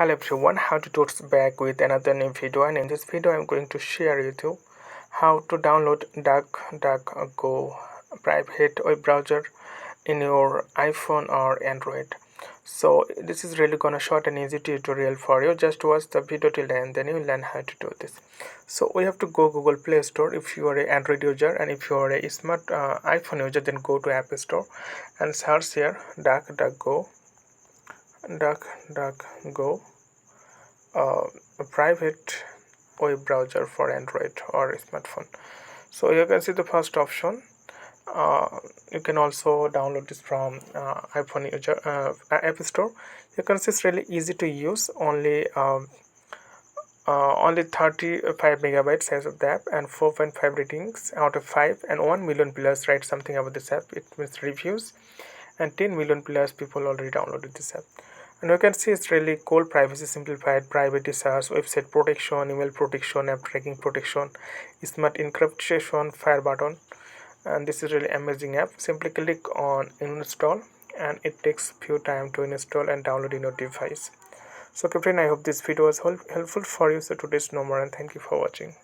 Hello everyone, how to towards back with another new video, and in this video I'm going to share with you how to download DuckDuckGo private web browser in your iPhone or Android. So this is really gonna short and easy tutorial for you. Just watch the video till the end, then you will learn how to do this. So we have to go Google Play Store if you are an Android user, and if you are a smart iPhone user, then go to App Store and search here DuckDuckGo, a private web browser for Android or smartphone. So you can see the first option. You can also download this from iPhone user App Store. You can see it's really easy to use. Only 35 megabytes size of the app and 4.5 ratings out of 5, and 1 million plus write something about this app. It means reviews, and 10 million plus people already downloaded this app. And you can see it's really cool: privacy simplified, private search, website protection, email protection, app tracking protection, smart encryption, fire button. And this is really amazing app. Simply click on install and it takes few time to install and download in your device. So okay friend, I hope this video was helpful for you. So today's no more, and thank you for watching.